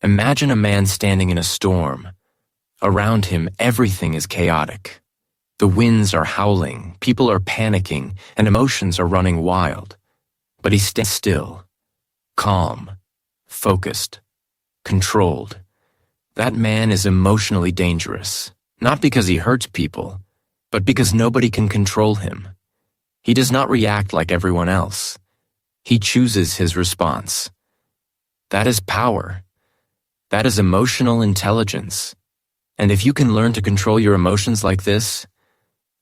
Imagine a man standing in a storm. Around him, everything is chaotic. The winds are howling, people are panicking, and emotions are running wild. But he stands still, calm, focused, controlled. That man is emotionally dangerous, not because he hurts people, but because nobody can control him. He does not react like everyone else. He chooses his response. That is power. That is emotional intelligence. And if you can learn to control your emotions like this,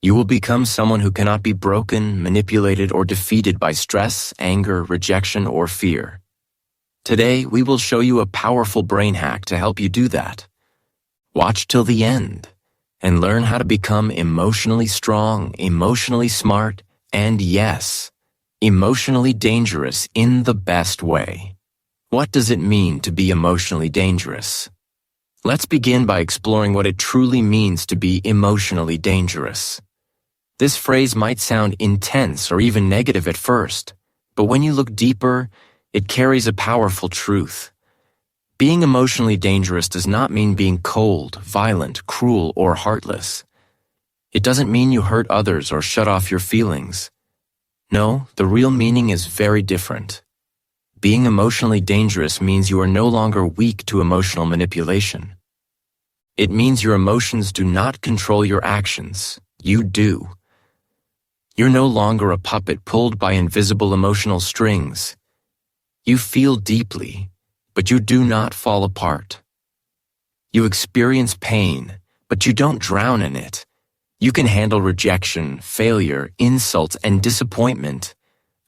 you will become someone who cannot be broken, manipulated, or defeated by stress, anger, rejection, or fear. Today, we will show you a powerful brain hack to help you do that. Watch till the end and learn how to become emotionally strong, emotionally smart, and yes, emotionally dangerous in the best way. What does it mean to be emotionally dangerous? Let's begin by exploring what it truly means to be emotionally dangerous. This phrase might sound intense or even negative at first, but when you look deeper, it carries a powerful truth. Being emotionally dangerous does not mean being cold, violent, cruel, or heartless. It doesn't mean you hurt others or shut off your feelings. No, the real meaning is very different. Being emotionally dangerous means you are no longer weak to emotional manipulation. It means your emotions do not control your actions. You do. You're no longer a puppet pulled by invisible emotional strings. You feel deeply, but you do not fall apart. You experience pain, but you don't drown in it. You can handle rejection, failure, insults, and disappointment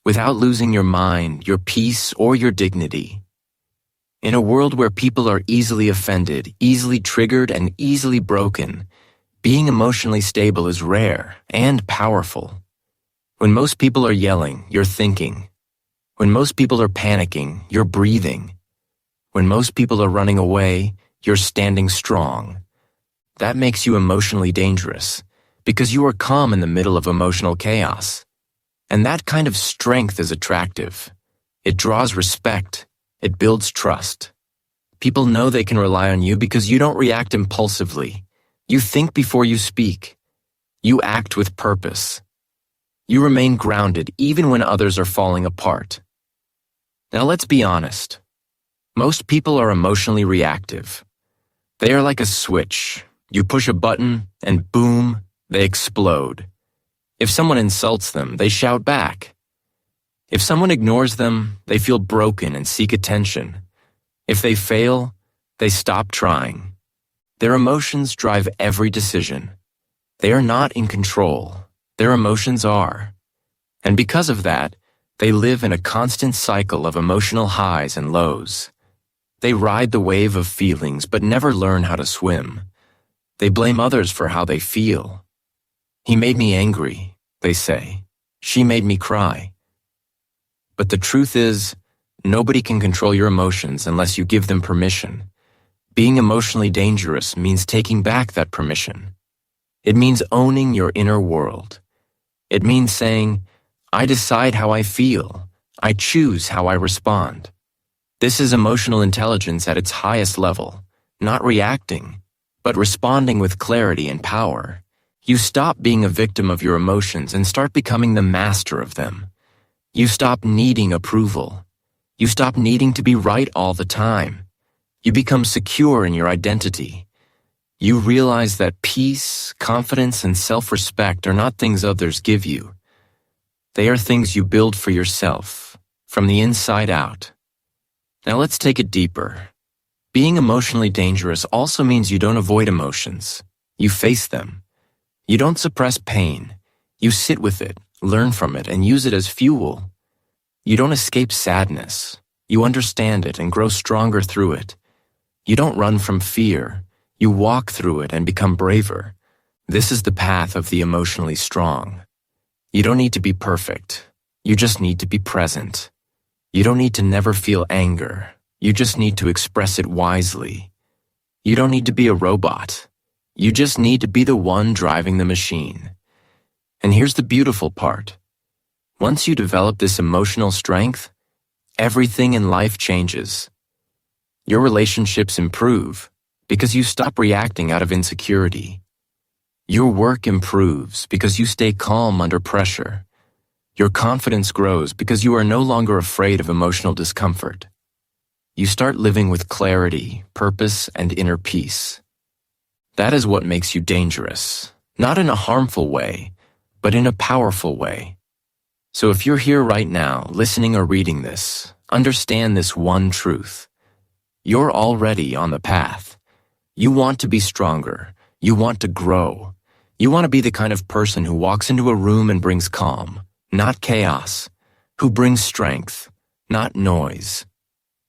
without losing your mind, your peace, or your dignity. In a world where people are easily offended, easily triggered, and easily broken, being emotionally stable is rare and powerful. When most people are yelling, you're thinking. When most people are panicking, you're breathing. When most people are running away, you're standing strong. That makes you emotionally dangerous, because you are calm in the middle of emotional chaos. And that kind of strength is attractive. It draws respect. It builds trust. People know they can rely on you because you don't react impulsively. You think before you speak. You act with purpose. You remain grounded even when others are falling apart. Now let's be honest. Most people are emotionally reactive. They are like a switch. You push a button and boom, they explode. If someone insults them, they shout back. If someone ignores them, they feel broken and seek attention. If they fail, they stop trying. Their emotions drive every decision. They are not in control. Their emotions are. And because of that, they live in a constant cycle of emotional highs and lows. They ride the wave of feelings but never learn how to swim. They blame others for how they feel. He made me angry, they say. She made me cry. But the truth is, nobody can control your emotions unless you give them permission. Being emotionally dangerous means taking back that permission. It means owning your inner world. It means saying, I decide how I feel. I choose how I respond. This is emotional intelligence at its highest level, not reacting, but responding with clarity and power. You stop being a victim of your emotions and start becoming the master of them. You stop needing approval. You stop needing to be right all the time. You become secure in your identity. You realize that peace, confidence, and self-respect are not things others give you. They are things you build for yourself, from the inside out. Now let's take it deeper. Being emotionally dangerous also means you don't avoid emotions. You face them. You don't suppress pain. You sit with it, learn from it, and use it as fuel. You don't escape sadness. You understand it and grow stronger through it. You don't run from fear. You walk through it and become braver. This is the path of the emotionally strong. You don't need to be perfect. You just need to be present. You don't need to never feel anger. You just need to express it wisely. You don't need to be a robot. You just need to be the one driving the machine. And here's the beautiful part. Once you develop this emotional strength, everything in life changes. Your relationships improve because you stop reacting out of insecurity. Your work improves because you stay calm under pressure. Your confidence grows because you are no longer afraid of emotional discomfort. You start living with clarity, purpose, and inner peace. That is what makes you dangerous, not in a harmful way, but in a powerful way. So if you're here right now, listening or reading this, understand this one truth. You're already on the path. You want to be stronger. You want to grow. You want to be the kind of person who walks into a room and brings calm, not chaos, who brings strength, not noise.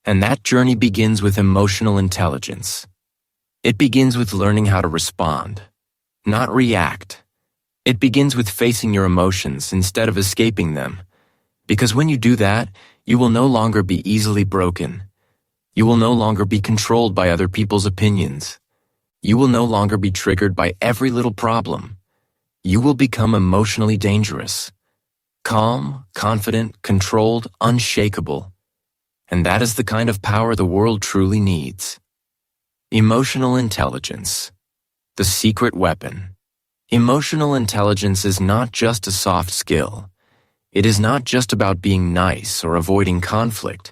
And that journey begins with emotional intelligence. It begins with learning how to respond, not react. It begins with facing your emotions instead of escaping them. Because when you do that, you will no longer be easily broken. You will no longer be controlled by other people's opinions. You will no longer be triggered by every little problem. You will become emotionally dangerous. Calm, confident, controlled, unshakable. And that is the kind of power the world truly needs. Emotional intelligence. The secret weapon. Emotional intelligence is not just a soft skill. It is not just about being nice or avoiding conflict.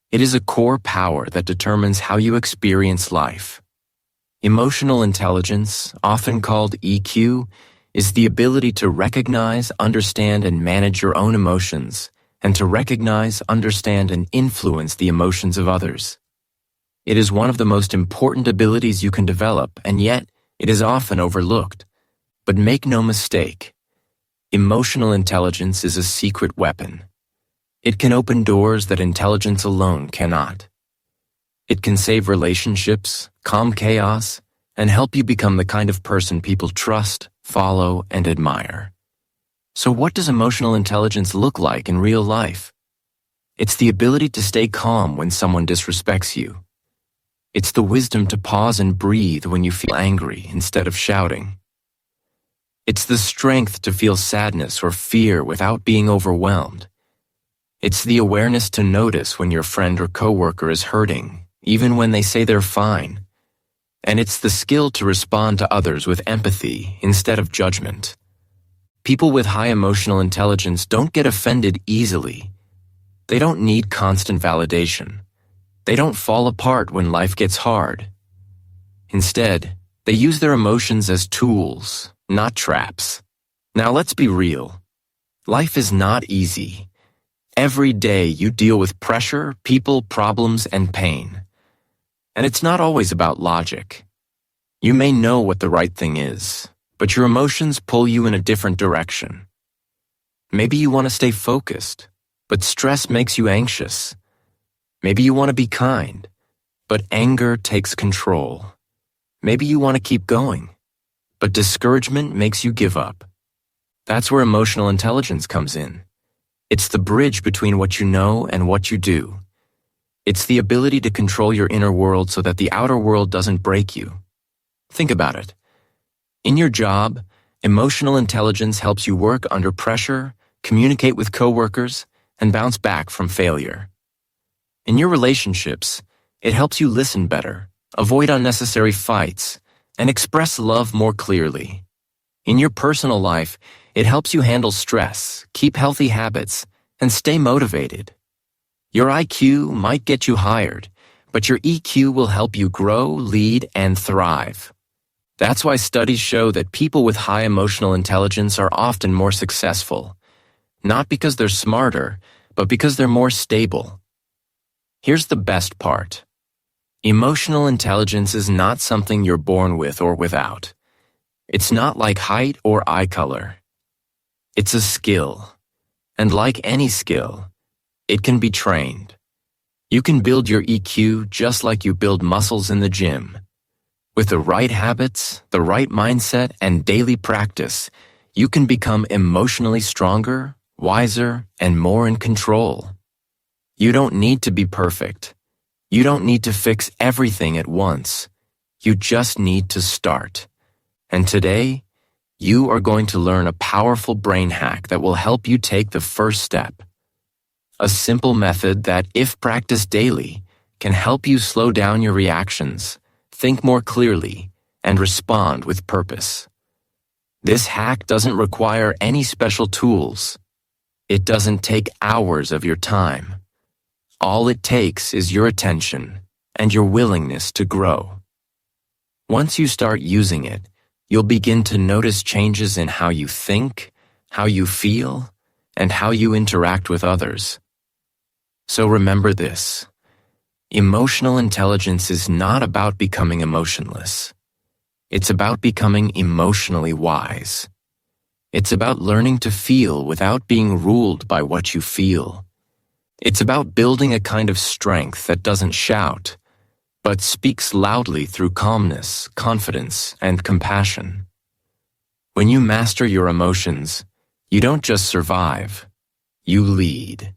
It is a core power that determines how you experience life. Emotional intelligence, often called EQ, is the ability to recognize, understand, and manage your own emotions, and to recognize, understand, and influence the emotions of others. It is one of the most important abilities you can develop, and yet it is often overlooked. But make no mistake, emotional intelligence is a secret weapon. It can open doors that intelligence alone cannot. It can save relationships, calm chaos, and help you become the kind of person people trust, follow, and admire. So what does emotional intelligence look like in real life? It's the ability to stay calm when someone disrespects you. It's the wisdom to pause and breathe when you feel angry instead of shouting. It's the strength to feel sadness or fear without being overwhelmed. It's the awareness to notice when your friend or coworker is hurting, even when they say they're fine. And it's the skill to respond to others with empathy instead of judgment. People with high emotional intelligence don't get offended easily. They don't need constant validation. They don't fall apart when life gets hard. Instead, they use their emotions as tools, not traps. Now let's be real. Life is not easy. Every day you deal with pressure, people, problems, and pain. And it's not always about logic. You may know what the right thing is, but your emotions pull you in a different direction. Maybe you want to stay focused, but stress makes you anxious. Maybe you want to be kind, but anger takes control. Maybe you want to keep going, but discouragement makes you give up. That's where emotional intelligence comes in. It's the bridge between what you know and what you do. It's the ability to control your inner world so that the outer world doesn't break you. Think about it. In your job, emotional intelligence helps you work under pressure, communicate with coworkers, and bounce back from failure. In your relationships, it helps you listen better, avoid unnecessary fights, and express love more clearly. In your personal life, it helps you handle stress, keep healthy habits, and stay motivated. Your IQ might get you hired, but your EQ will help you grow, lead, and thrive. That's why studies show that people with high emotional intelligence are often more successful, not because they're smarter, but because they're more stable. Here's the best part. Emotional intelligence is not something you're born with or without. It's not like height or eye color. It's a skill. And like any skill, it can be trained. You can build your EQ just like you build muscles in the gym. With the right habits, the right mindset, and daily practice, you can become emotionally stronger, wiser, and more in control. You don't need to be perfect. You don't need to fix everything at once. You just need to start. And today, you are going to learn a powerful brain hack that will help you take the first step. A simple method that, if practiced daily, can help you slow down your reactions, think more clearly, and respond with purpose. This hack doesn't require any special tools. It doesn't take hours of your time. All it takes is your attention and your willingness to grow. Once you start using it, you'll begin to notice changes in how you think, how you feel, and how you interact with others. So remember this: emotional intelligence is not about becoming emotionless. It's about becoming emotionally wise. It's about learning to feel without being ruled by what you feel. It's about building a kind of strength that doesn't shout, but speaks loudly through calmness, confidence, and compassion. When you master your emotions, you don't just survive, you lead.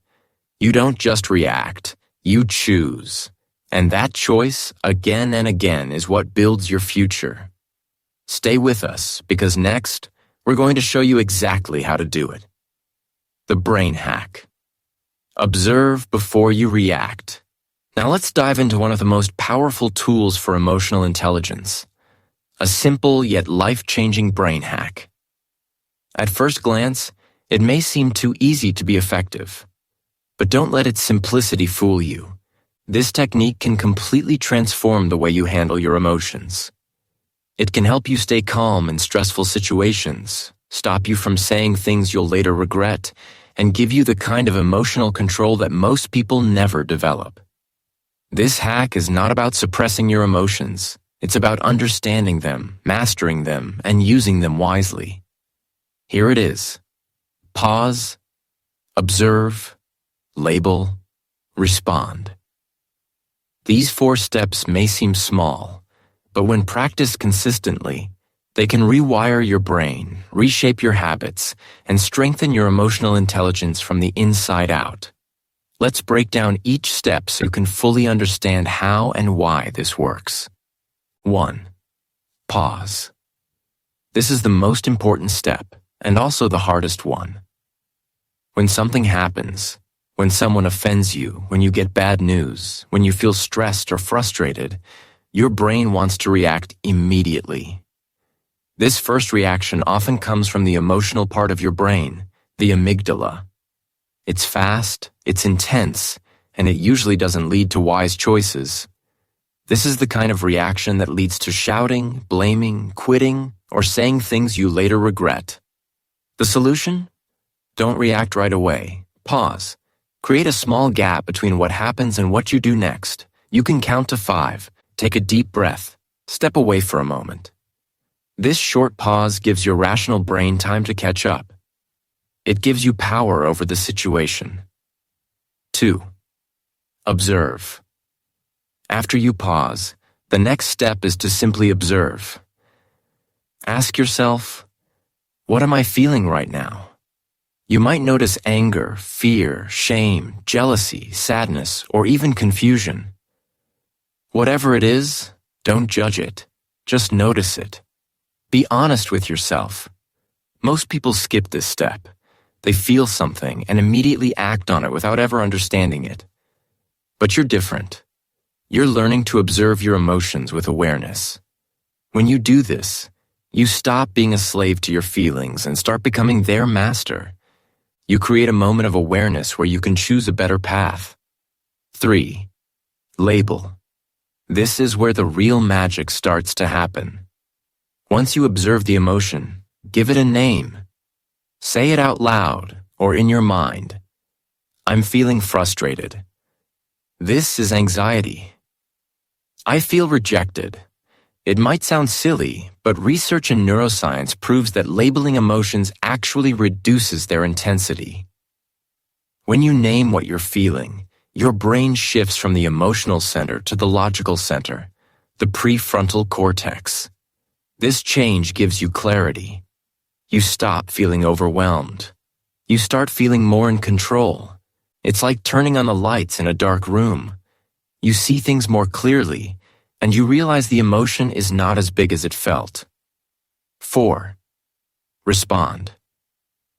You don't just react, you choose. And that choice, again and again, is what builds your future. Stay with us, because next, we're going to show you exactly how to do it. The brain hack. Observe before you react. Now let's dive into one of the most powerful tools for emotional intelligence, a simple yet life-changing brain hack. At first glance, it may seem too easy to be effective. But don't let its simplicity fool you. This technique can completely transform the way you handle your emotions. It can help you stay calm in stressful situations, stop you from saying things you'll later regret, and give you the kind of emotional control that most people never develop. This hack is not about suppressing your emotions. It's about understanding them, mastering them, and using them wisely. Here it is. Pause, observe, label, respond. These 4 steps may seem small, but when practiced consistently, they can rewire your brain, reshape your habits, and strengthen your emotional intelligence from the inside out. Let's break down each step so you can fully understand how and why this works. 1. Pause. This is the most important step, and also the hardest one. When something happens, when someone offends you, when you get bad news, when you feel stressed or frustrated, your brain wants to react immediately. This first reaction often comes from the emotional part of your brain, the amygdala. It's fast, it's intense, and it usually doesn't lead to wise choices. This is the kind of reaction that leads to shouting, blaming, quitting, or saying things you later regret. The solution? Don't react right away. Pause. Create a small gap between what happens and what you do next. You can count to 5. Take a deep breath. Step away for a moment. This short pause gives your rational brain time to catch up. It gives you power over the situation. 2. Observe. After you pause, the next step is to simply observe. Ask yourself, what am I feeling right now? You might notice anger, fear, shame, jealousy, sadness, or even confusion. Whatever it is, don't judge it. Just notice it. Be honest with yourself. Most people skip this step. They feel something and immediately act on it without ever understanding it. But you're different. You're learning to observe your emotions with awareness. When you do this, you stop being a slave to your feelings and start becoming their master. You create a moment of awareness where you can choose a better path. 3. Label. This is where the real magic starts to happen. Once you observe the emotion, give it a name. Say it out loud or in your mind. I'm feeling frustrated. This is anxiety. I feel rejected. It might sound silly, but research in neuroscience proves that labeling emotions actually reduces their intensity. When you name what you're feeling, your brain shifts from the emotional center to the logical center, the prefrontal cortex. This change gives you clarity. You stop feeling overwhelmed. You start feeling more in control. It's like turning on the lights in a dark room. You see things more clearly, and you realize the emotion is not as big as it felt. 4. Respond.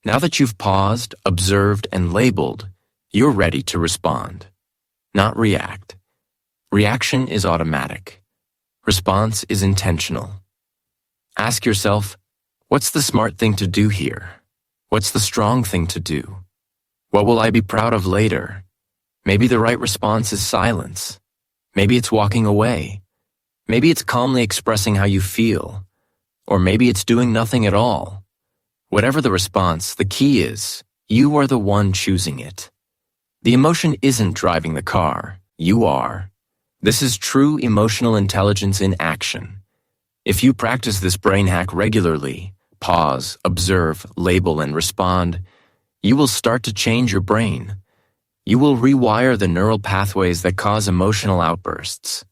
Now that you've paused, observed, and labeled, you're ready to respond, not react. Reaction is automatic. Response is intentional. Ask yourself, what's the smart thing to do here? What's the strong thing to do? What will I be proud of later? Maybe the right response is silence. Maybe it's walking away. Maybe it's calmly expressing how you feel. Or maybe it's doing nothing at all. Whatever the response, the key is, you are the one choosing it. The emotion isn't driving the car. You are. This is true emotional intelligence in action. If you practice this brain hack regularly, pause, observe, label, and respond, you will start to change your brain. You will rewire the neural pathways that cause emotional outbursts.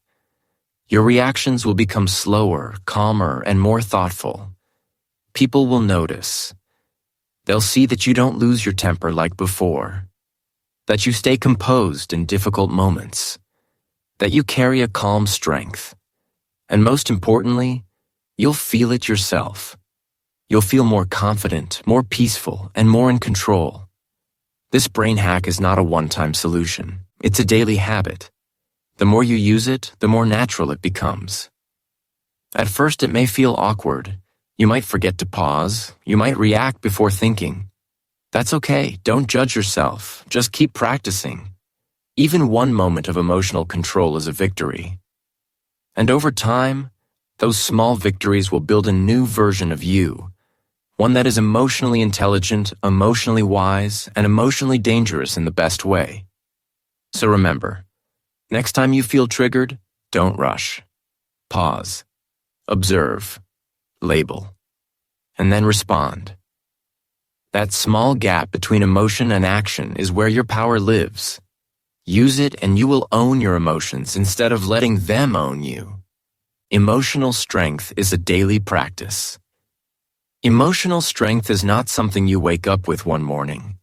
Your reactions will become slower, calmer, and more thoughtful. People will notice. They'll see that you don't lose your temper like before, that you stay composed in difficult moments, that you carry a calm strength, and most importantly, you'll feel it yourself. You'll feel more confident, more peaceful, and more in control. This brain hack is not a one-time solution. It's a daily habit. The more you use it, the more natural it becomes. At first, it may feel awkward. You might forget to pause. You might react before thinking. That's okay. Don't judge yourself. Just keep practicing. Even one moment of emotional control is a victory. And over time, those small victories will build a new version of you, one that is emotionally intelligent, emotionally wise, and emotionally dangerous in the best way. So remember, next time you feel triggered, don't rush. Pause. Observe. Label. And then respond. That small gap between emotion and action is where your power lives. Use it and you will own your emotions instead of letting them own you. Emotional strength is a daily practice. Emotional strength is not something you wake up with one morning.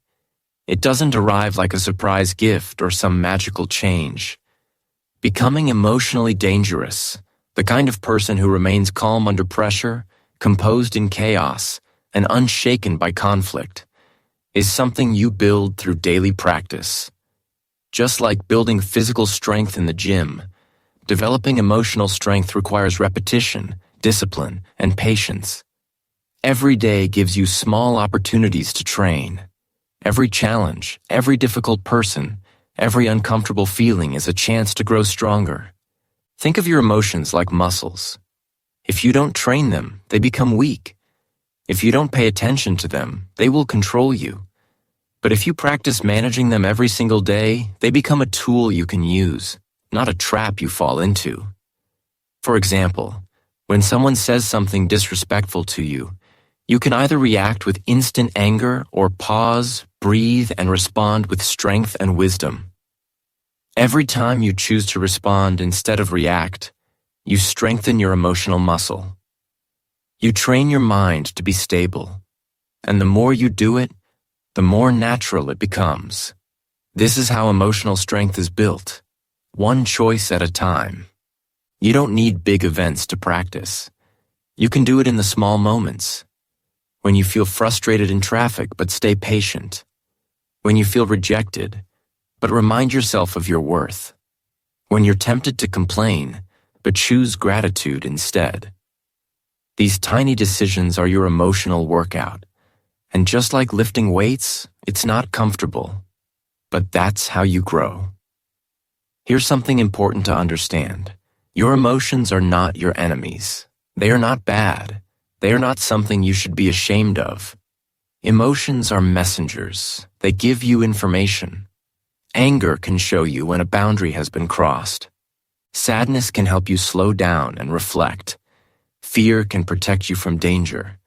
It doesn't arrive like a surprise gift or some magical change. Becoming emotionally dangerous, the kind of person who remains calm under pressure, composed in chaos, and unshaken by conflict, is something you build through daily practice. Just like building physical strength in the gym, developing emotional strength requires repetition, discipline, and patience. Every day gives you small opportunities to train. Every challenge, every difficult person, every uncomfortable feeling is a chance to grow stronger. Think of your emotions like muscles. If you don't train them, they become weak. If you don't pay attention to them, they will control you. But if you practice managing them every single day, they become a tool you can use, not a trap you fall into. For example, when someone says something disrespectful to you, you can either react with instant anger or pause, breathe, and respond with strength and wisdom. Every time you choose to respond instead of react, you strengthen your emotional muscle. You train your mind to be stable, and the more you do it, the more natural it becomes. This is how emotional strength is built, one choice at a time. You don't need big events to practice. You can do it in the small moments. When you feel frustrated in traffic, but stay patient. When you feel rejected, but remind yourself of your worth. When you're tempted to complain, but choose gratitude instead. These tiny decisions are your emotional workout. And just like lifting weights, it's not comfortable. But that's how you grow. Here's something important to understand. Your emotions are not your enemies. They are not bad. They are not something you should be ashamed of. Emotions are messengers. They give you information. Anger can show you when a boundary has been crossed. Sadness can help you slow down and reflect. Fear can protect you from danger.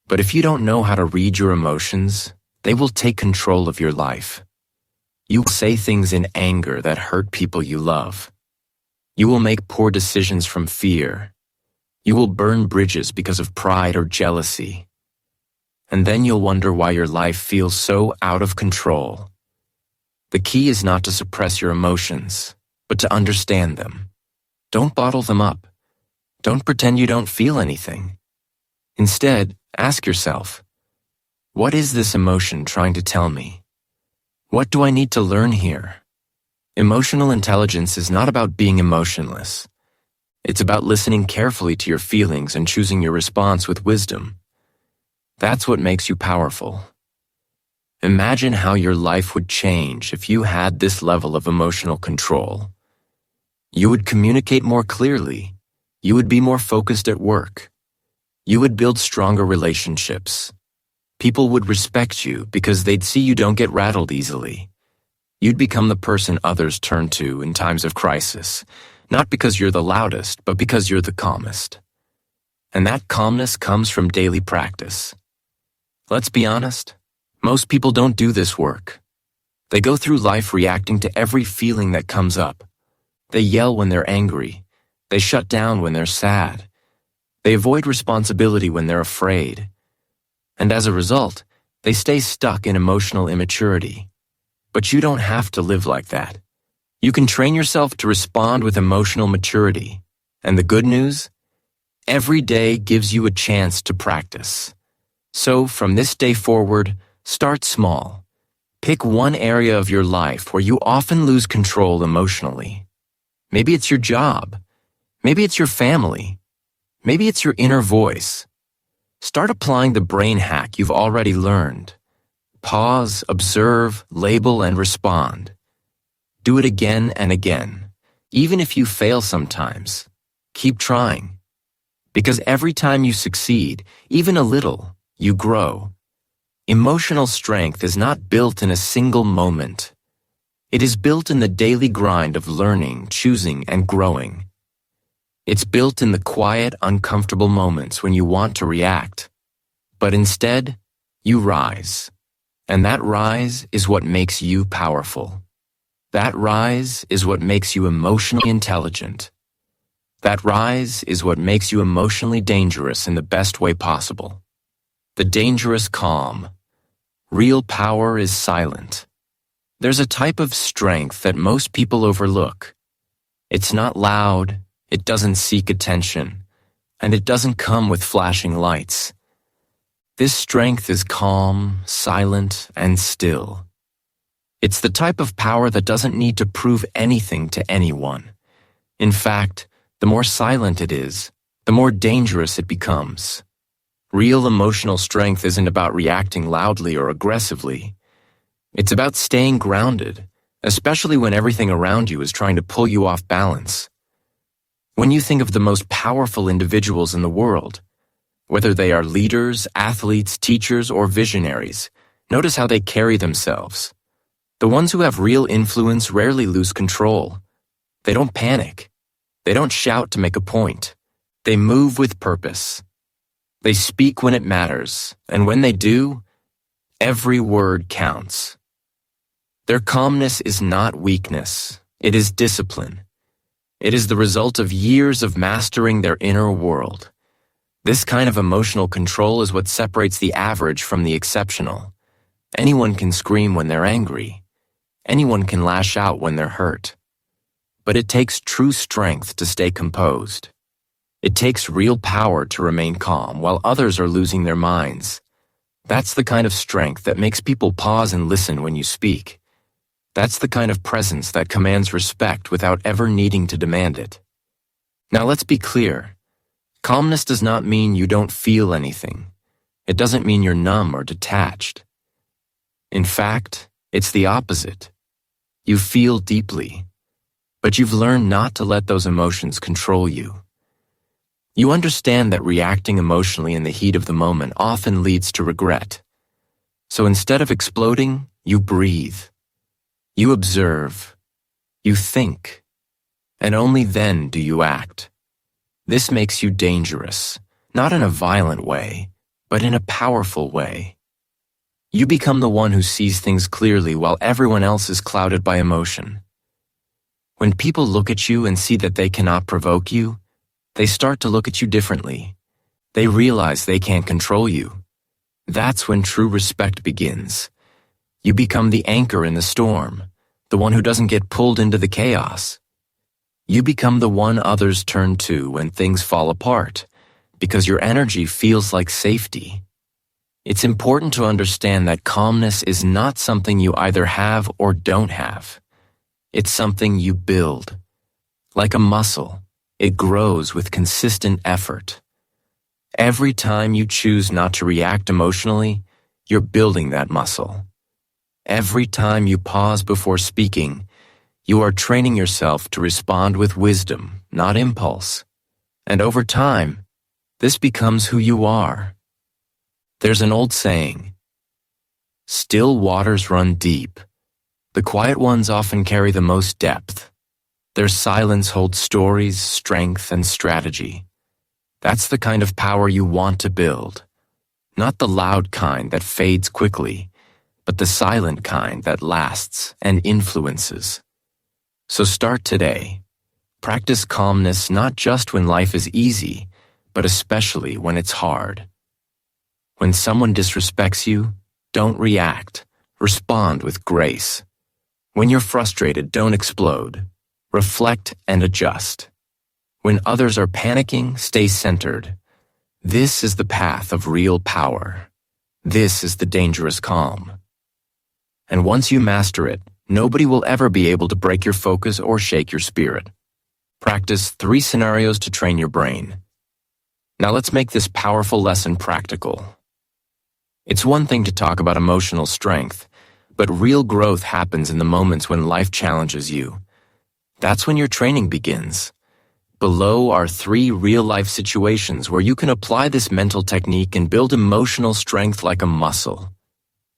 But if you don't know how to read your emotions, they will take control of your life. You will say things in anger that hurt people you love. You will make poor decisions from fear. You will burn bridges because of pride or jealousy. And then you'll wonder why your life feels so out of control. The key is not to suppress your emotions, but to understand them. Don't bottle them up. Don't pretend you don't feel anything. Instead, ask yourself, what is this emotion trying to tell me? What do I need to learn here? Emotional intelligence is not about being emotionless. It's about listening carefully to your feelings and choosing your response with wisdom. That's what makes you powerful. Imagine how your life would change if you had this level of emotional control. You would communicate more clearly. You would be more focused at work. You would build stronger relationships. People would respect you because they'd see you don't get rattled easily. You'd become the person others turn to in times of crisis, not because you're the loudest, but because you're the calmest. And that calmness comes from daily practice. Let's be honest, most people don't do this work. They go through life reacting to every feeling that comes up. They yell when they're angry. They shut down when they're sad. They avoid responsibility when they're afraid. And as a result, they stay stuck in emotional immaturity. But you don't have to live like that. You can train yourself to respond with emotional maturity. And the good news? Every day gives you a chance to practice. So from this day forward, start small. Pick one area of your life where you often lose control emotionally. Maybe it's your job. Maybe it's your family. Maybe it's your inner voice. Start applying the brain hack you've already learned. Pause, observe, label, and respond. Do it again and again. Even if you fail sometimes, keep trying. Because every time you succeed, even a little, you grow. Emotional strength is not built in a single moment. It is built in the daily grind of learning, choosing, and growing. It's built in the quiet, uncomfortable moments when you want to react. But instead, you rise. And that rise is what makes you powerful. That rise is what makes you emotionally intelligent. That rise is what makes you emotionally dangerous in the best way possible. The dangerous calm. Real power is silent. There's a type of strength that most people overlook. It's not loud, it doesn't seek attention, and it doesn't come with flashing lights. This strength is calm, silent, and still. It's the type of power that doesn't need to prove anything to anyone. In fact, the more silent it is, the more dangerous it becomes. Real emotional strength isn't about reacting loudly or aggressively. It's about staying grounded, especially when everything around you is trying to pull you off balance. When you think of the most powerful individuals in the world, whether they are leaders, athletes, teachers, or visionaries, notice how they carry themselves. The ones who have real influence rarely lose control. They don't panic. They don't shout to make a point. They move with purpose. They speak when it matters, and when they do, every word counts. Their calmness is not weakness. It is discipline. It is the result of years of mastering their inner world. This kind of emotional control is what separates the average from the exceptional. Anyone can scream when they're angry. Anyone can lash out when they're hurt. But it takes true strength to stay composed. It takes real power to remain calm while others are losing their minds. That's the kind of strength that makes people pause and listen when you speak. That's the kind of presence that commands respect without ever needing to demand it. Now let's be clear. Calmness does not mean you don't feel anything. It doesn't mean you're numb or detached. In fact, it's the opposite. You feel deeply, but you've learned not to let those emotions control you. You understand that reacting emotionally in the heat of the moment often leads to regret. So instead of exploding, you breathe. You observe. You think. And only then do you act. This makes you dangerous, not in a violent way, but in a powerful way. You become the one who sees things clearly while everyone else is clouded by emotion. When people look at you and see that they cannot provoke you, they start to look at you differently. They realize they can't control you. That's when true respect begins. You become the anchor in the storm, the one who doesn't get pulled into the chaos. You become the one others turn to when things fall apart, because your energy feels like safety. It's important to understand that calmness is not something you either have or don't have. It's something you build. Like a muscle, it grows with consistent effort. Every time you choose not to react emotionally, you're building that muscle. Every time you pause before speaking, you are training yourself to respond with wisdom, not impulse. And over time, this becomes who you are. There's an old saying, "Still waters run deep." The quiet ones often carry the most depth. Their silence holds stories, strength, and strategy. That's the kind of power you want to build. Not the loud kind that fades quickly, but the silent kind that lasts and influences. So start today. Practice calmness not just when life is easy, but especially when it's hard. When someone disrespects you, don't react. Respond with grace. When you're frustrated, don't explode. Reflect and adjust. When others are panicking, stay centered. This is the path of real power. This is the dangerous calm. And once you master it, nobody will ever be able to break your focus or shake your spirit. Practice 3 scenarios to train your brain. Now let's make this powerful lesson practical. It's one thing to talk about emotional strength, but real growth happens in the moments when life challenges you. That's when your training begins. Below are 3 real-life situations where you can apply this mental technique and build emotional strength like a muscle.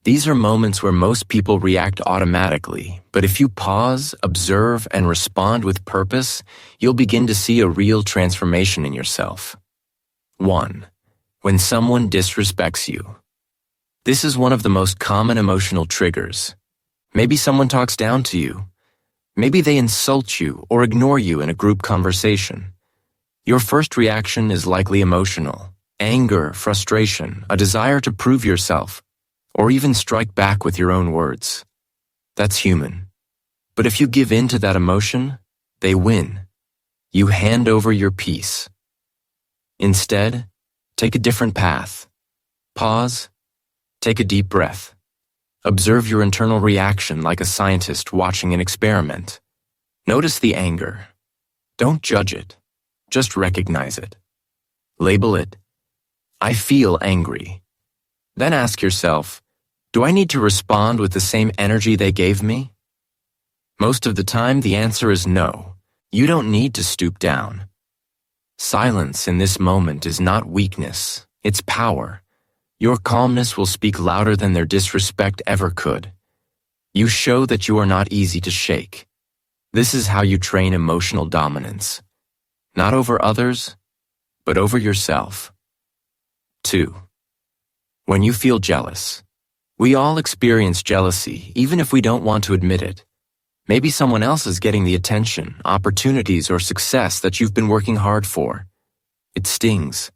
These are moments where most people react automatically, but if you pause, observe, and respond with purpose, you'll begin to see a real transformation in yourself. 1. When someone disrespects you. This is one of the most common emotional triggers. Maybe someone talks down to you. Maybe they insult you or ignore you in a group conversation. Your first reaction is likely emotional: anger, frustration, a desire to prove yourself, or even strike back with your own words. That's human. But if you give in to that emotion, they win. You hand over your peace. Instead, take a different path. Pause. Take a deep breath. Observe your internal reaction like a scientist watching an experiment. Notice the anger. Don't judge it. Just recognize it. Label it, "I feel angry." Then ask yourself, do I need to respond with the same energy they gave me? Most of the time, the answer is no. You don't need to stoop down. Silence in this moment is not weakness, it's power. Your calmness will speak louder than their disrespect ever could. You show that you are not easy to shake. This is how you train emotional dominance. Not over others, but over yourself. 2. When you feel jealous. We all experience jealousy, even if we don't want to admit it. Maybe someone else is getting the attention, opportunities, or success that you've been working hard for. It stings.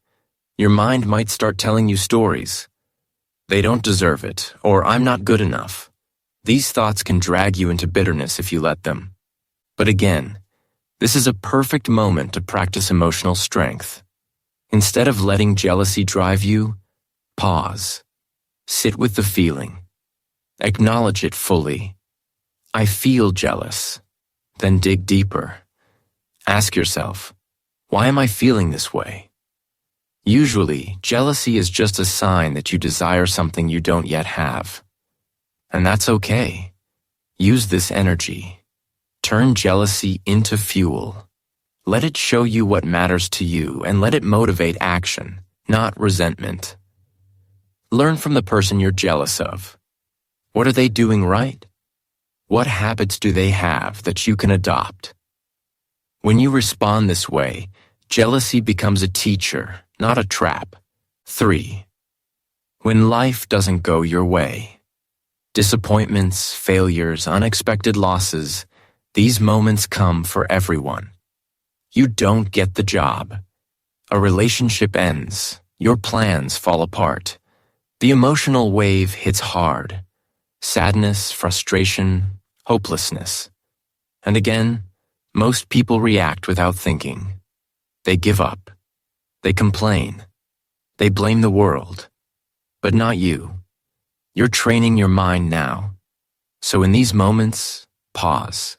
Your mind might start telling you stories. They don't deserve it, or I'm not good enough. These thoughts can drag you into bitterness if you let them. But again, this is a perfect moment to practice emotional strength. Instead of letting jealousy drive you, pause. Sit with the feeling. Acknowledge it fully. I feel jealous. Then dig deeper. Ask yourself, why am I feeling this way? Usually, jealousy is just a sign that you desire something you don't yet have. And that's okay. Use this energy. Turn jealousy into fuel. Let it show you what matters to you and let it motivate action, not resentment. Learn from the person you're jealous of. What are they doing right? What habits do they have that you can adopt? When you respond this way, jealousy becomes a teacher, not a trap. 3. When life doesn't go your way. Disappointments, failures, unexpected losses, these moments come for everyone. You don't get the job. A relationship ends. Your plans fall apart. The emotional wave hits hard. Sadness, frustration, hopelessness. And again, most people react without thinking. They give up. They complain. They blame the world. But not you. You're training your mind now. So in these moments, pause.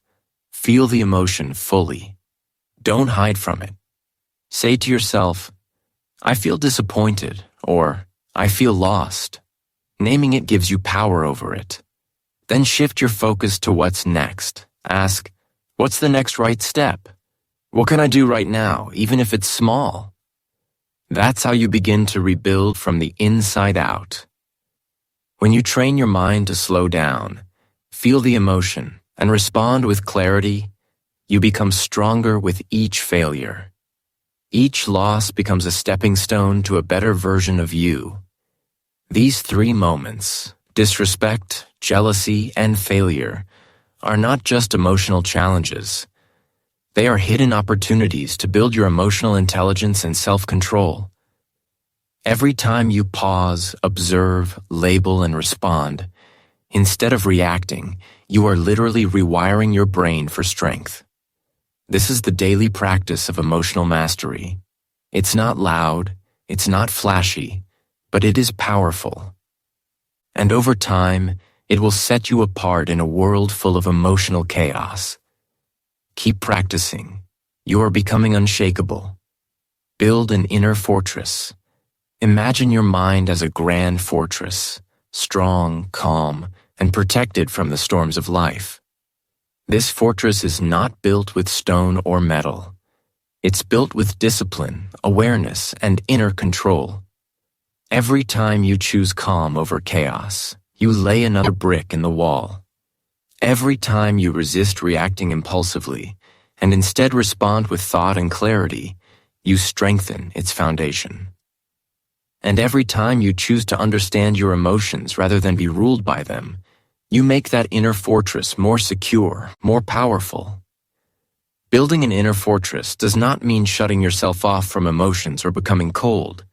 Feel the emotion fully. Don't hide from it. Say to yourself, I feel disappointed, or I feel lost. Naming it gives you power over it. Then shift your focus to what's next. Ask, what's the next right step? What can I do right now, even if it's small? That's how you begin to rebuild from the inside out. When you train your mind to slow down, feel the emotion, and respond with clarity, you become stronger with each failure. Each loss becomes a stepping stone to a better version of you. These 3 moments, disrespect, jealousy, and failure, are not just emotional challenges. They are hidden opportunities to build your emotional intelligence and self-control. Every time you pause, observe, label, and respond, instead of reacting, you are literally rewiring your brain for strength. This is the daily practice of emotional mastery. It's not loud, it's not flashy, but it is powerful. And over time, it will set you apart in a world full of emotional chaos. Keep practicing. You are becoming unshakable. Build an inner fortress. Imagine your mind as a grand fortress, strong, calm, and protected from the storms of life. This fortress is not built with stone or metal. It's built with discipline, awareness, and inner control. Every time you choose calm over chaos, you lay another brick in the wall. Every time you resist reacting impulsively and instead respond with thought and clarity, you strengthen its foundation. And every time you choose to understand your emotions rather than be ruled by them, you make that inner fortress more secure, more powerful. Building an inner fortress does not mean shutting yourself off from emotions or becoming cold.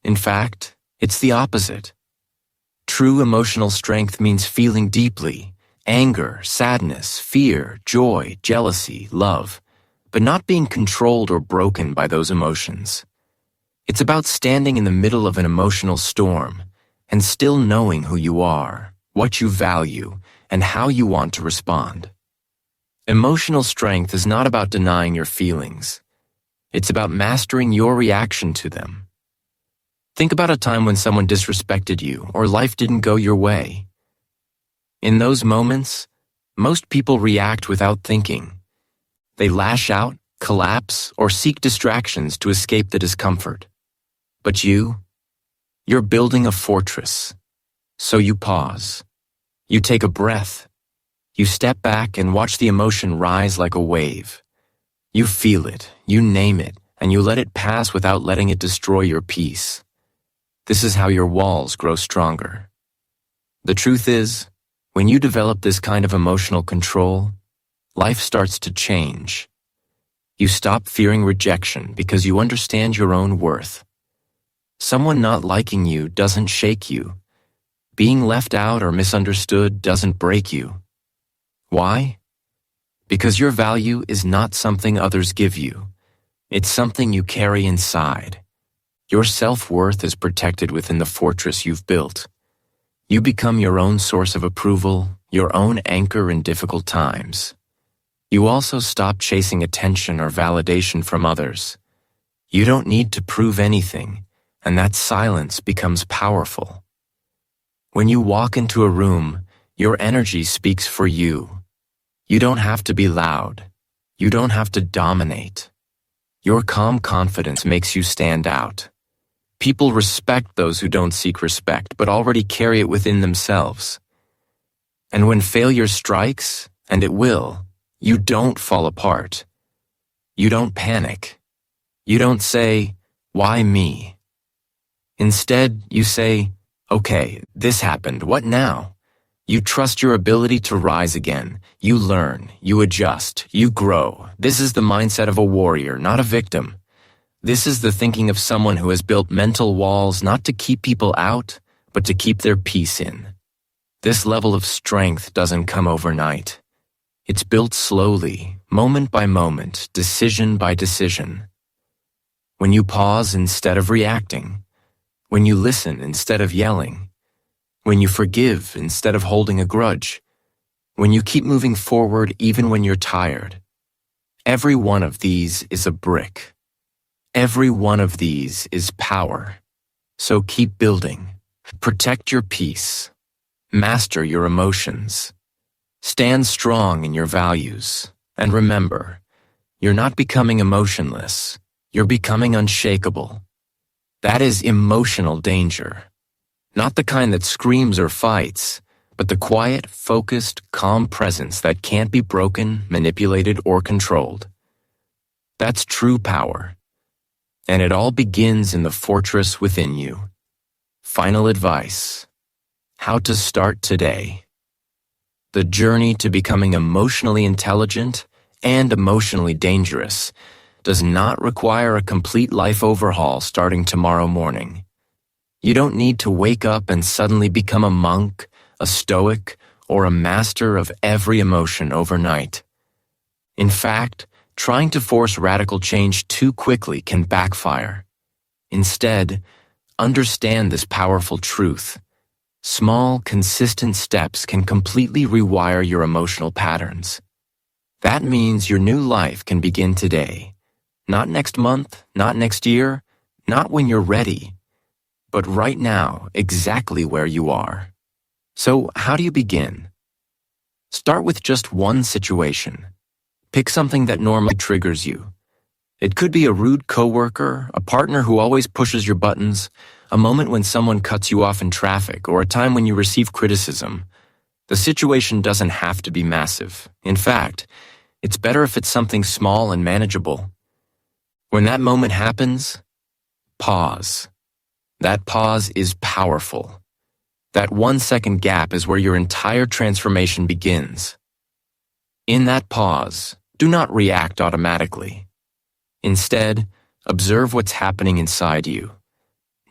In fact, it's the opposite. True emotional strength means feeling deeply, anger, sadness, fear, joy, jealousy, love, but not being controlled or broken by those emotions. It's about standing in the middle of an emotional storm and still knowing who you are, what you value, and how you want to respond. Emotional strength is not about denying your feelings. It's about mastering your reaction to them. Think about a time when someone disrespected you or life didn't go your way. In those moments, most people react without thinking. They lash out, collapse, or seek distractions to escape the discomfort. But you're building a fortress. So you pause. You take a breath. You step back and watch the emotion rise like a wave. You feel it, you name it, and you let it pass without letting it destroy your peace. This is how your walls grow stronger. The truth is, when you develop this kind of emotional control, life starts to change. You stop fearing rejection because you understand your own worth. Someone not liking you doesn't shake you. Being left out or misunderstood doesn't break you. Why? Because your value is not something others give you. It's something you carry inside. Your self-worth is protected within the fortress you've built. You become your own source of approval, your own anchor in difficult times. You also stop chasing attention or validation from others. You don't need to prove anything, and that silence becomes powerful. When you walk into a room, your energy speaks for you. You don't have to be loud. You don't have to dominate. Your calm confidence makes you stand out. People respect those who don't seek respect, but already carry it within themselves. And when failure strikes, and it will, you don't fall apart. You don't panic. You don't say, "Why me?" Instead, you say, "Okay, this happened, what now?" You trust your ability to rise again. You learn, you adjust, you grow. This is the mindset of a warrior, not a victim. This is the thinking of someone who has built mental walls not to keep people out, but to keep their peace in. This level of strength doesn't come overnight. It's built slowly, moment by moment, decision by decision. When you pause instead of reacting, when you listen instead of yelling, when you forgive instead of holding a grudge, when you keep moving forward even when you're tired. Every one of these is a brick. Every one of these is power. So keep building. Protect your peace. Master your emotions. Stand strong in your values. And remember, you're not becoming emotionless. You're becoming unshakable. That is emotional danger. Not the kind that screams or fights, but the quiet, focused, calm presence that can't be broken, manipulated, or controlled. That's true power. And it all begins in the fortress within you. Final advice. How to start today. The journey to becoming emotionally intelligent and emotionally dangerous does not require a complete life overhaul starting tomorrow morning. You don't need to wake up and suddenly become a monk, a stoic, or a master of every emotion overnight. In fact, trying to force radical change too quickly can backfire. Instead, understand this powerful truth. Small, consistent steps can completely rewire your emotional patterns. That means your new life can begin today. Not next month, not next year, not when you're ready, but right now, exactly where you are. So, how do you begin? Start with just one situation. Pick something that normally triggers you. It could be a rude coworker, a partner who always pushes your buttons, a moment when someone cuts you off in traffic, or a time when you receive criticism. The situation doesn't have to be massive. In fact, it's better if it's something small and manageable. When that moment happens, pause. That pause is powerful. That 1-second gap is where your entire transformation begins. In that pause, do not react automatically. Instead, observe what's happening inside you.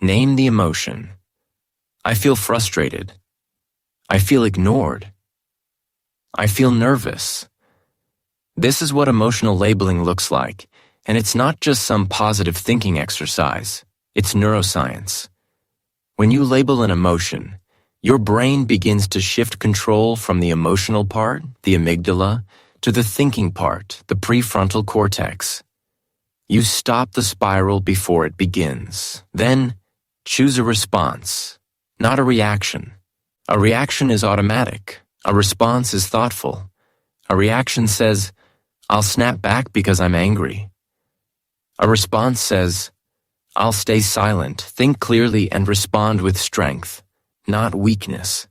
Name the emotion. I feel frustrated. I feel ignored. I feel nervous. This is what emotional labeling looks like, and it's not just some positive thinking exercise. It's neuroscience. When you label an emotion, your brain begins to shift control from the emotional part, the amygdala, to the thinking part, the prefrontal cortex. You stop the spiral before it begins. Then, choose a response, not a reaction. A reaction is automatic. A response is thoughtful. A reaction says, I'll snap back because I'm angry. A response says, I'll stay silent, think clearly, and respond with strength, not weakness.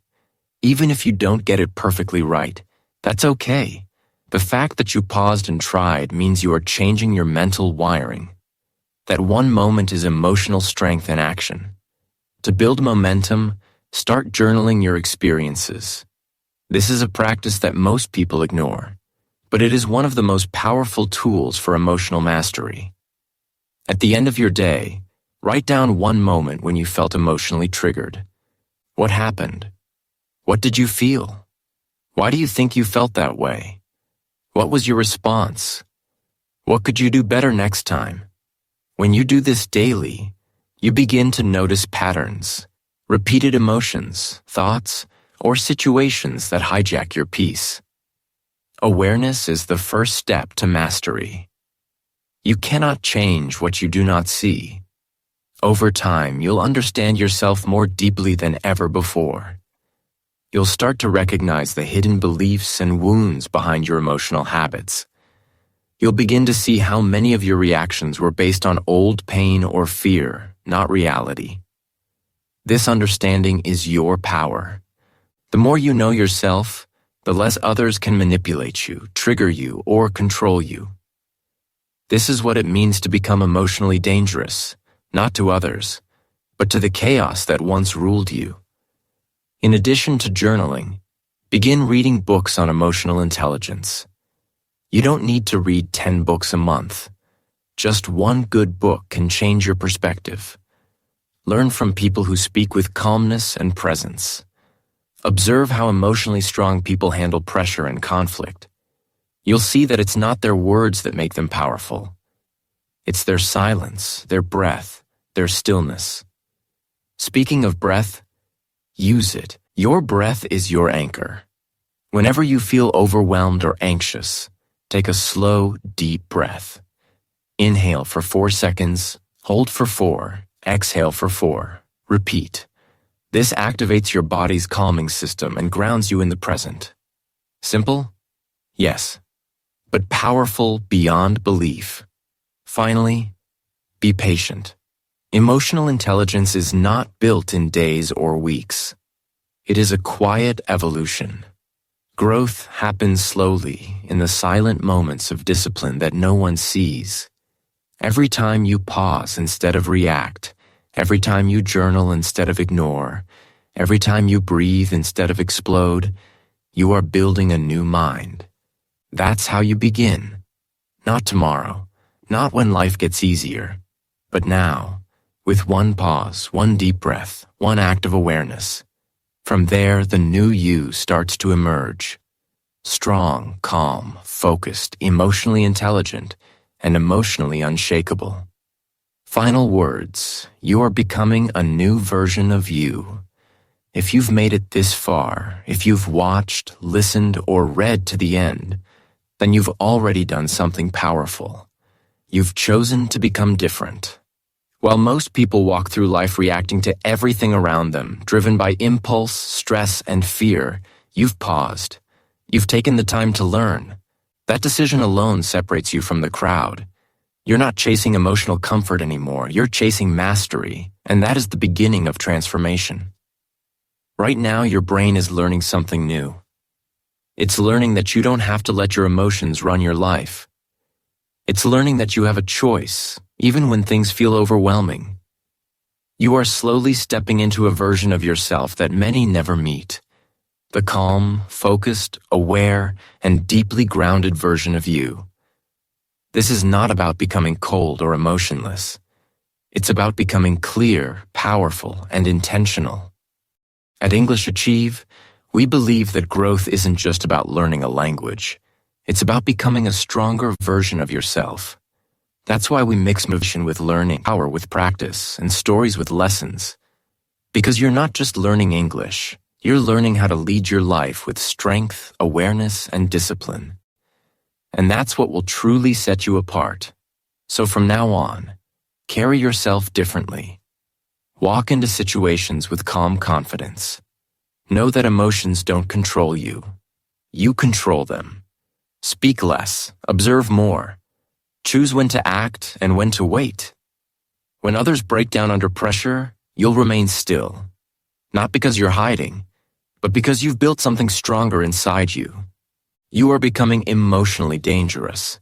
Even if you don't get it perfectly right, that's okay. The fact that you paused and tried means you are changing your mental wiring. That one moment is emotional strength in action. To build momentum, start journaling your experiences. This is a practice that most people ignore, but it is one of the most powerful tools for emotional mastery. At the end of your day, write down one moment when you felt emotionally triggered. What happened? What did you feel? Why do you think you felt that way? What was your response? What could you do better next time? When you do this daily, you begin to notice patterns, repeated emotions, thoughts, or situations that hijack your peace. Awareness is the first step to mastery. You cannot change what you do not see. Over time, you'll understand yourself more deeply than ever before. You'll start to recognize the hidden beliefs and wounds behind your emotional habits. You'll begin to see how many of your reactions were based on old pain or fear, not reality. This understanding is your power. The more you know yourself, the less others can manipulate you, trigger you, or control you. This is what it means to become emotionally dangerous, not to others, but to the chaos that once ruled you. In addition to journaling, begin reading books on emotional intelligence. You don't need to read 10 books a month. Just one good book can change your perspective. Learn from people who speak with calmness and presence. Observe how emotionally strong people handle pressure and conflict. You'll see that it's not their words that make them powerful. It's their silence, their breath, their stillness. Speaking of breath, use it. Your breath is your anchor. Whenever you feel overwhelmed or anxious, take a slow, deep breath. Inhale for 4 seconds, hold for 4, exhale for 4. Repeat. This activates your body's calming system and grounds you in the present. Simple? Yes. But powerful beyond belief. Finally, be patient. Emotional intelligence is not built in days or weeks. It is a quiet evolution. Growth happens slowly in the silent moments of discipline that no one sees. Every time you pause instead of react, every time you journal instead of ignore, every time you breathe instead of explode, you are building a new mind. That's how you begin. Not tomorrow, not when life gets easier, but now, with one pause, one deep breath, one act of awareness. From there, the new you starts to emerge. Strong, calm, focused, emotionally intelligent, and emotionally unshakable. Final words, you are becoming a new version of you. If you've made it this far, if you've watched, listened, or read to the end, then you've already done something powerful. You've chosen to become different. While most people walk through life reacting to everything around them, driven by impulse, stress, and fear, you've paused. You've taken the time to learn. That decision alone separates you from the crowd. You're not chasing emotional comfort anymore. You're chasing mastery, and that is the beginning of transformation. Right now, your brain is learning something new. It's learning that you don't have to let your emotions run your life. It's learning that you have a choice, even when things feel overwhelming. You are slowly stepping into a version of yourself that many never meet. The calm, focused, aware, and deeply grounded version of you. This is not about becoming cold or emotionless. It's about becoming clear, powerful, and intentional. At English Achieve, we believe that growth isn't just about learning a language. It's about becoming a stronger version of yourself. That's why we mix motivation with learning, power with practice, and stories with lessons. Because you're not just learning English, you're learning how to lead your life with strength, awareness, and discipline. And that's what will truly set you apart. So from now on, carry yourself differently. Walk into situations with calm confidence. Know that emotions don't control you. You control them. Speak less, observe more. Choose when to act and when to wait. When others break down under pressure, you'll remain still. Not because you're hiding, but because you've built something stronger inside you. You are becoming emotionally dangerous.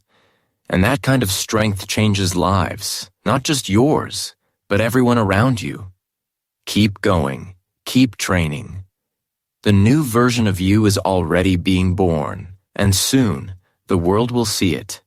And that kind of strength changes lives, not just yours, but everyone around you. Keep going. Keep training. The new version of you is already being born, and soon the world will see it.